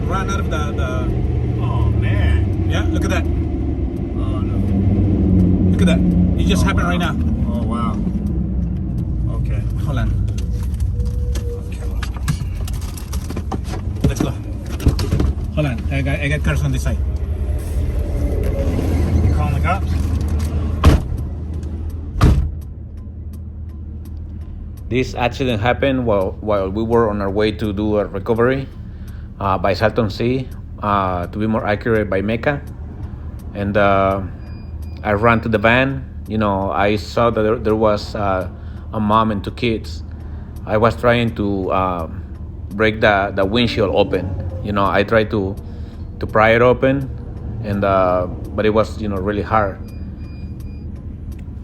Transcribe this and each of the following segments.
run out of the. Oh man. Yeah, look at that. Oh no. Look at that. It just happened right now. Oh wow. Okay. Hold on. Okay, let's go. Let's go. Hold on. I got cars on this side. You calling the cops? This accident happened while we were on our way to do a recovery by Salton Sea, to be more accurate, by Mecca. And I ran to the van. I saw that there was a mom and two kids. I was trying to break the windshield open. I tried to pry it open, and but it was really hard.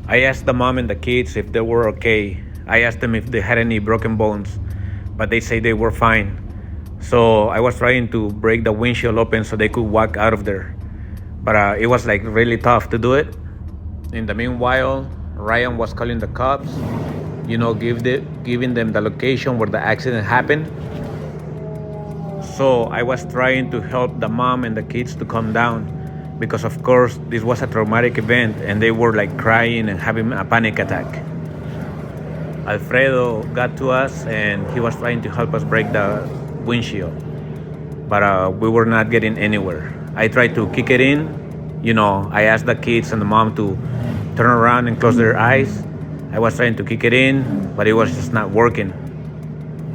I asked the mom and the kids if they were okay. I asked them if they had any broken bones, but they say they were fine. So I was trying to break the windshield open so they could walk out of there. But it was like really tough to do it. In the meanwhile, Ryan was calling the cops, giving them the location where the accident happened. So I was trying to help the mom and the kids to calm down, because of course this was a traumatic event and they were like crying and having a panic attack. Alfredo got to us and he was trying to help us break the windshield, but we were not getting anywhere. I tried to kick it in. I asked the kids and the mom to turn around and close their eyes. I was trying to kick it in, but it was just not working.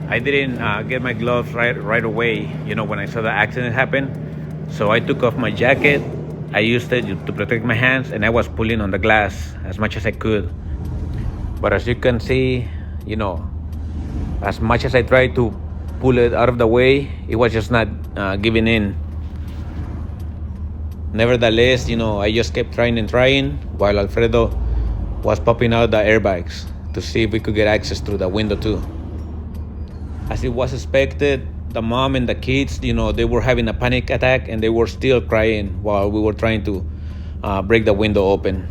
I didn't get my gloves right away, when I saw the accident happen. So I took off my jacket. I used it to protect my hands, and I was pulling on the glass as much as I could. But as you can see, as much as I tried to pull it out of the way, it was just not giving in. Nevertheless, I just kept trying and trying while Alfredo was popping out the airbags to see if we could get access through the window too. As it was expected, the mom and the kids, they were having a panic attack and they were still crying while we were trying to break the window open.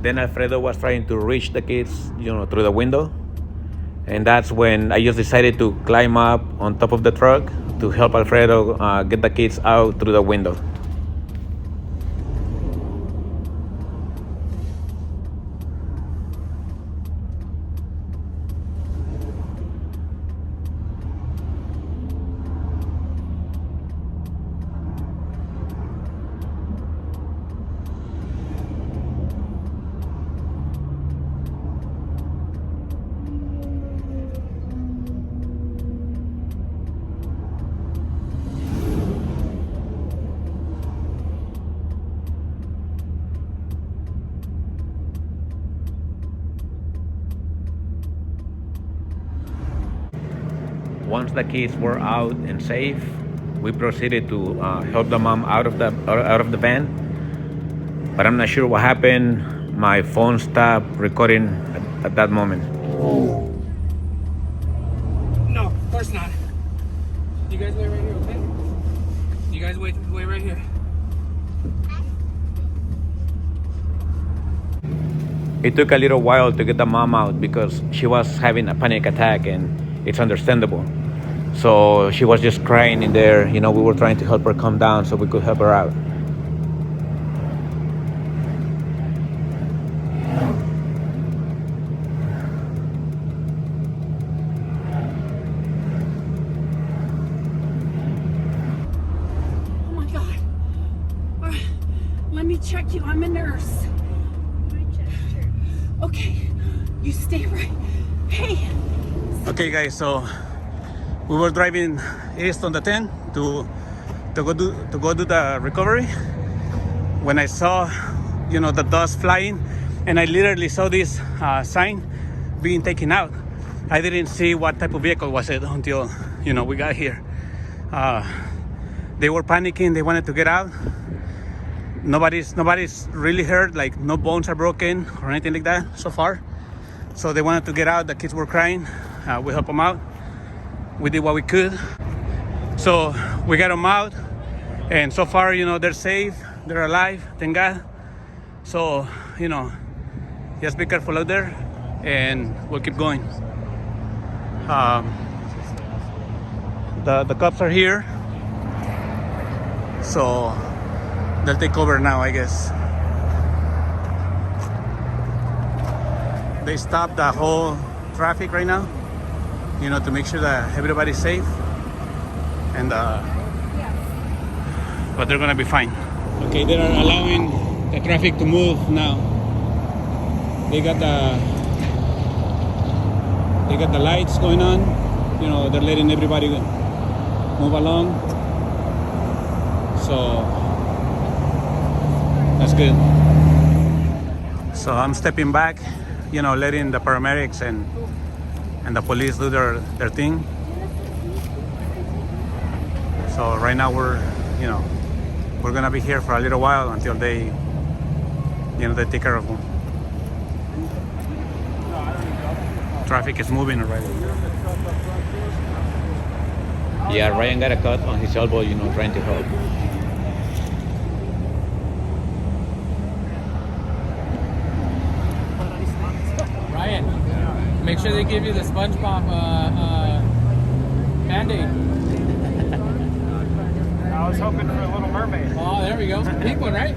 Then Alfredo was trying to reach the kids, through the window. And that's when I just decided to climb up on top of the truck to help Alfredo get the kids out through the window. Once the kids were out and safe, we proceeded to help the mom out of the van. But I'm not sure what happened. My phone stopped recording at that moment. No, of course not. You guys wait right here, okay? You guys wait right here. It took a little while to get the mom out because she was having a panic attack, and it's understandable. So she was just crying in there. We were trying to help her calm down so we could help her out. Oh my God. All right, let me check you. I'm a nurse. Okay, you stay right. Hey. Okay, guys. So we were driving east on the 10 to go do the recovery. When I saw, the dust flying, and I literally saw this sign being taken out. I didn't see what type of vehicle was it until we got here. They were panicking. They wanted to get out. Nobody's really hurt. Like no bones are broken or anything like that so far. So they wanted to get out. The kids were crying. We helped them out. We did what we could. So we got them out, and so far, they're safe. They're alive. Thank God. So just be careful out there, and we'll keep going. The cops are here, so they'll take over now, I guess. They stopped the whole traffic right now, you know, to make sure that everybody's safe, and but they're gonna be fine. Okay, they are allowing the traffic to move now. They got the lights going on, you know, they're letting everybody move along, so that's good. So I'm stepping back, you know, letting the paramedics and the police do their thing. So right now we're gonna be here for a little while until they take care of them. Traffic is moving already. Yeah, Ryan got a cut on his elbow, you know, trying to help. Ryan, make sure they give you the SpongeBob Band-Aid. I was hoping for a Little Mermaid. Oh, there we go. Pink one, right?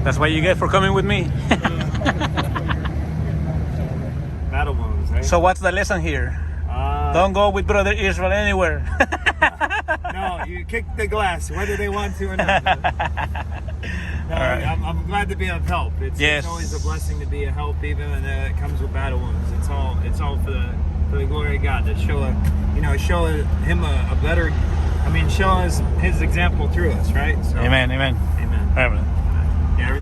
That's what you get for coming with me. Battle wounds, right? So what's the lesson here? Don't go with Brother Israel anywhere. No, you kick the glass, whether they want to or not. No, right. I'm glad to be of help. Yes. It's always a blessing to be a help, even when it comes with battle wounds. It's all for the glory of God, to show him a better. I mean, show us his example through us, right? So, Amen. Amen. All right, brother.